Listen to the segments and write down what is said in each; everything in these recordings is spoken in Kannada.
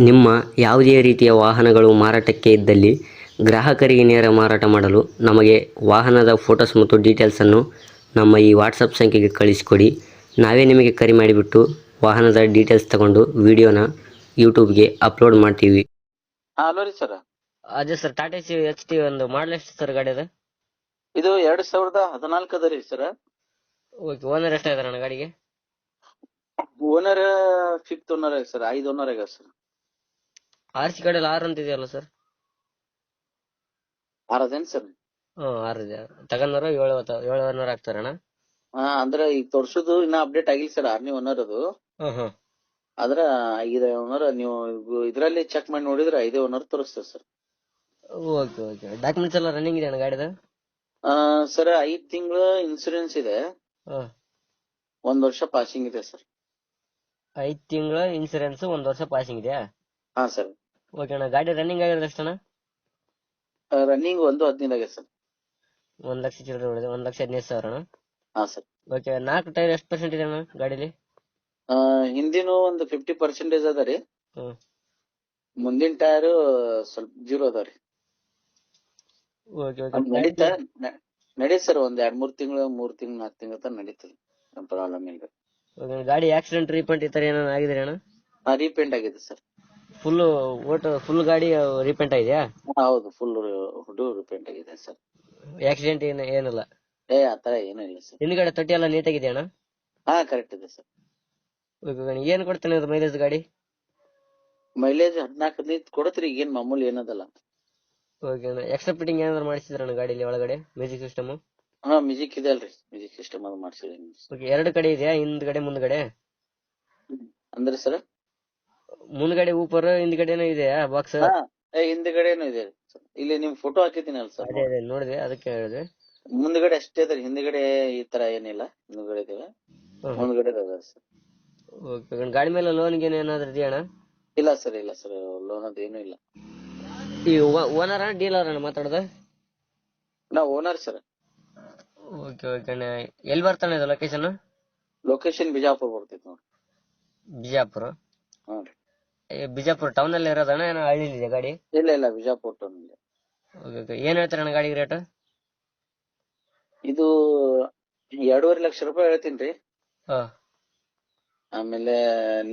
ನಿಮ್ಮ ಯಾವುದೇ ರೀತಿಯ ವಾಹನಗಳು ಮಾರಾಟಕ್ಕೆ ಇದ್ದಲ್ಲಿ ಗ್ರಾಹಕರಿಗೆ ನೇರ ಮಾರಾಟ ಮಾಡಲು ನಮಗೆ ವಾಹನದ ಫೋಟೋಸ್ ಮತ್ತು ಡೀಟೇಲ್ಸನ್ನು ನಮ್ಮ ಈ ವಾಟ್ಸಪ್ ಸಂಖ್ಯೆಗೆ ಕಳಿಸಿಕೊಡಿ. ನಾವೇ ನಿಮಗೆ ಕರೆ ಮಾಡಿಬಿಟ್ಟು ವಾಹನದ ಡೀಟೇಲ್ಸ್ ತಗೊಂಡು ವಿಡಿಯೋನ ಯೂಟ್ಯೂಬ್ಗೆ ಅಪ್ಲೋಡ್ ಮಾಡ್ತೀವಿ. ಹಲೋ ರೀ ಸರ್. ಅದೇ sir, Tata C H T ಒಂದು ಮಾಡಲ್ ಎಷ್ಟು ಸರ್ ಗಾಡಿ ಅದು? ಇದು 2014 ಅದ ರೀ ಸರ್. ಓಕೆ, ಓನರ್ ಎಷ್ಟಾಗಿದಾರೆ ಅಣ್ಣ ಗಾಡಿಗೆ? ಓನರ್ 5th ಓನರ್ ಆಗ ಸರ್, 5 ಓನರ್ ಆಗ ಸರ್. ಆರ್ ಸಿ ಗಾಡಿಯಲ್ಲಿ 6 ಅಂತ ಇದೆಯಲ್ಲ ಸರ್? 6 ಅದೇನ್ ಸರ್? 6 ಇದೆ. ತಗೊಂಡವರು 7 ಓನರ್ ಆಗ್ತಾರಣ್ಣ? ಅಂದ್ರೆ ಈಗ ತೋರ್ಸುದು ಇನ್ನ ಅಪ್ಡೇಟ್ ಆಗಿಲ್ಲ ಸರ್. 6ನೇ ಓನರ್ ಅದು. ಆದ್ರ 5 ಓನರ್ ನೀವು ಇದ್ರಲ್ಲಿ ಚೆಕ್ ಮಾಡಿ ನೋಡಿದ್ರೆ 5 ಓನರ್ ತೋರಿಸ್ತದೆ ಸರ್. Okay okay. ಡಾಕ್ಯುಮೆಂಟ್ಸ್ ಎಲ್ಲ ರನ್ನಿಂಗ್ ಇದೆ ಅಣ್ಣ ಗಾಡಿದ? ಸರ್ 5 ತಿಂಗಳ ಇನ್ಸೂರೆನ್ಸ್ ಇದೆ. 1 ವರ್ಷ ಪಾಸಿಂಗ್ ಇದೆ ಸರ್. 5 ತಿಂಗಳ ಇನ್ಸೂರೆನ್ಸ್, 1 ವರ್ಷ ಪಾಸಿಂಗ್ ಇದೆಯಾ? ಹಾ ಸರ್. ಓಕೆ ಅಣ್ಣ. ಗಾಡಿ ರನ್ನಿಂಗ್ ಆಗಿರೋದು ಎಷ್ಟಣ್ಣ? ರನ್ನಿಂಗ್ 1.15 ಆಗಿದೆ ಸರ್. 1 ಲಕ್ಷ ಚಿಲ್ಲರೆ ಹೊಡೆದೆ. 1,15,000 ಅಣ್ಣ? ಹಾ ಸರ್. ಓಕೆ. 4 ಟೈರ್ ಎಷ್ಟು ಪರ್ಸೆಂಟ್ ಇದೆ ಅಣ್ಣ ಗಾಡಿಲಿ? ಹಿಂದಿನ ಒಂದು 50% ಅದ ರೀ. ಹ್ಮ್. ಮುಂದಿನ ಟೈರ್ ಸ್ವಲ್ಪ 0 ಅದ ರೀ. Okay okay. ನಡೀತ್ ಸರ್. ಒಂದ್ 2-3 ತಿಂಗಳು, 3 ತಿಂಗಳು, 4 ತಿಂಗಳ ತನಕ ನಡೀತದೆ. ಪ್ರಾಬ್ಲಮ್ ಇಲ್ಲ. ಗಾಡಿ ಆಕ್ಸಿಡೆಂಟ್ ರೀಪೇಂಟ್ ಈ ತರ ಏನಾದ್ರು ಆಗಿದೆ ಅಣ್ಣ? ರೀಪೇಂಟ್ ಆಗಿದೆ ಸರ್. ಫುಲ್ ಗಾಡಿ ರೀಪೇಂಟ್ ಆಗಿದೆಯಾ? ಹೌದು, ಫುಲ್ ರೀಪೇಂಟ್ ಆಗಿದೆ ಸರ್. ಆಕ್ಸಿಡೆಂಟ್ ಏನಿಲ್ಲ? ಆತರ ಏನೂ ಇಲ್ಲ ಸರ್. ಹಿಂದ್ಗಡೆ ತೊಟ್ಟಿ ಎಲ್ಲ ನೀಟಾಗಿದೆ ಅಣ್ಣ? ಹಾ, ಕರೆಕ್ಟ್ ಇದೆ ಸರ್. ಏನ್ ಕೊಡ್ತಾನೆ ಇದು ಮೈಲೇಜ್ ಗಾಡಿ? ಮೈಲೇಜ್ 14-15 ಕೊಡತ್ರಿ. ಈಗೇನ್ ಮಾಮೂಲಿ ಏನದಲ್ಲ. ಓಕೆ ಅಣ್ಣ. ಎಕ್ಸ್ಟ್ರಾ ಫಿಟ್ಟಿಂಗ್ ಏನಾದ್ರು ಮಾಡಿಸಿದ್ರಣ್ಣ ಗಾಡಿಲಿ ಒಳಗಡೆ? Music system? ಮ್ಯೂಸಿಕ್ ಇದೆ ಅಲ್ರಿ. ಮ್ಯೂಸಿಕ್ ಸಿಸ್ಟಮ್ ಅದು ಮಾಡ್ಸಿದೀನಿ. ಓಕೆ. 2 ಕಡೆ ಇದೆಯಾ? ಹಿಂದ್ಗಡೆ ಮುಂದ್ಗಡೆ? ಅಂದ್ರೆ ಸರ್, ಮುಂದ್ಗಡೆ ಊಪರ್, ಹಿಂದ್ಗಡೆನೂ ಇದೆಯಾ ಬಾಕ್ಸ್? ಹಿಂದ್ಗಡೆನೂ ಇದೆ ಸರ್. ಇಲ್ಲಿ ನಿಮ್ ಫೋಟೋ ಹಾಕಿದ್ದೀನಲ್ಲ ಸರ್. ಅದೇ ನೋಡಿದೆ, ಅದಕ್ಕೆ ಹೇಳಿದೆ. ಮುಂದ್ಗಡೆ ಅಷ್ಟೇ ಅದ. ಹಿಂದ್ಗಡೆ ಈ ತರ ಏನಿಲ್ಲ. ಹಿಂದ್ಗಡೆ ಇದೆ, ಮುಂದ್ಗಡೆ ಅದ ಸರ್. ಓಕೆ. ಗಾಡಿ ಮೇಲೆ ಲೋನ್ ಗೇನ್ ಏನಾದ್ರು ಇದೆಯಾ ಅಣ್ಣ? ಇಲ್ಲ ಸರ್, ಇಲ್ಲ ಸರ್. ಲೋನ್ ಅದು ಏನೂ ಇಲ್ಲ. ಈ ಓನರ್ ಡೀಲರ್ ಅಣ್ಣ ಮಾತಾಡೋದು? ನಾ ಓನರ್ ಸರ್. ಓಕೆ ಓಕೆ ಅಣ್ಣ. ಎಲ್ಲಿ ಬರ್ತಾನೆ ಇದು ಲೊಕೇಶನ್? ಲೊಕೇಶನ್ ಬಿಜಾಪುರ ಬರ್ತೈತಿ ನೋಡಿ. ಬಿಜಾಪುರ? ಹ್ಞೂ ರೀ. ಬಿಜಾಪುರ ಟೌನ್ ಅಲ್ಲಿ ಇರೋದಣ್ಣ, ಏನೋ ಹಳ್ಳಿ ಇದೆ ಗಾಡಿ? ಇಲ್ಲ, ಬಿಜಾಪುರ ಟೌನ್ ಇದೆ. ಓಕೆ. ಏನ್ ಹೇಳ್ತಾರಣ್ಣ ಗಾಡಿಗೆ ರೇಟ್? ಇದು 2.5 ಲಕ್ಷ ರೂಪಾಯಿ ಹೇಳ್ತೀನಿ. ಆಮೇಲೆ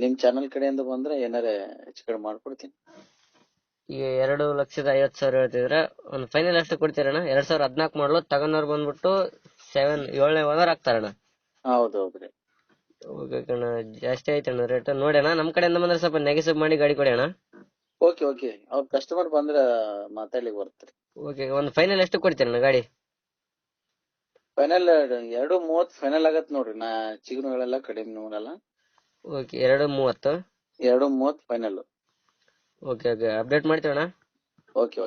ನಿಮ್ ಚಾನಲ್ ಕಡೆಯಿಂದ ಬಂದ್ರೆ ಏನಾರ ಹೆಚ್ಚು ಕಡಿಮೆ ಮಾಡ್ಕೊಡ್ತೀನಿ. ಈಗ 2,50,000 ಹೇಳ್ತಿದ್ರೆ ಒಂದು ಫೈನಲ್ ಎಷ್ಟು ಕೊಡ್ತೀರಣ್ಣ? 2014 ಮಾಡಲು, ತಗೊಂಡವ್ರು ಬಂದ್ಬಿಟ್ಟು 7ನೇ ಓನರ್ ಆಗ್ತಾರಣ್ಣ? ಹೌದೌದ್ರಿ. ಓಕೆ ಅಣ್ಣ. ಜಾಸ್ತಿ ಆಯ್ತಣ್ಣ ರೇಟ್. ನೋಡಿ ಅಣ್ಣ, ನಮ್ ಕಡೆಯಿಂದ ಬಂದ್ರೆ ಸ್ವಲ್ಪ ನೆಗೆಸಿವ್ ಮಾಡಿ ಗಾಡಿ ಕೊಡಿ ಅಣ್ಣ. ಓಕೆ. ಅವ್ರ ಕಸ್ಟಮರ್ ಬಂದ್ರ ಮಾತಾಡ್ಲಿಕ್ಕೆ ಬರ್ತೀರಿ. ಓಕೆ. ಒಂದು ಫೈನಲ್ ಎಷ್ಟು ಕೊಡ್ತೀರಣ್ಣ ಗಾಡಿ? ಫೈನಲ್ 2.30 ಫೈನಲ್ ಆಗತ್ ನೋಡ್ರಿ. ನಾ ಚಿಗುರುಗಳೆಲ್ಲ ಕಡಿಮೆ ನೋಡಲ್ಲ. ಓಕೆ. 2.30? 2.30 ಫೈನಲ್. ಓಕೆ. ಅಪ್ಡೇಟ್ ಮಾಡ್ತೀವಣ್ಣ. ಓಕೆ.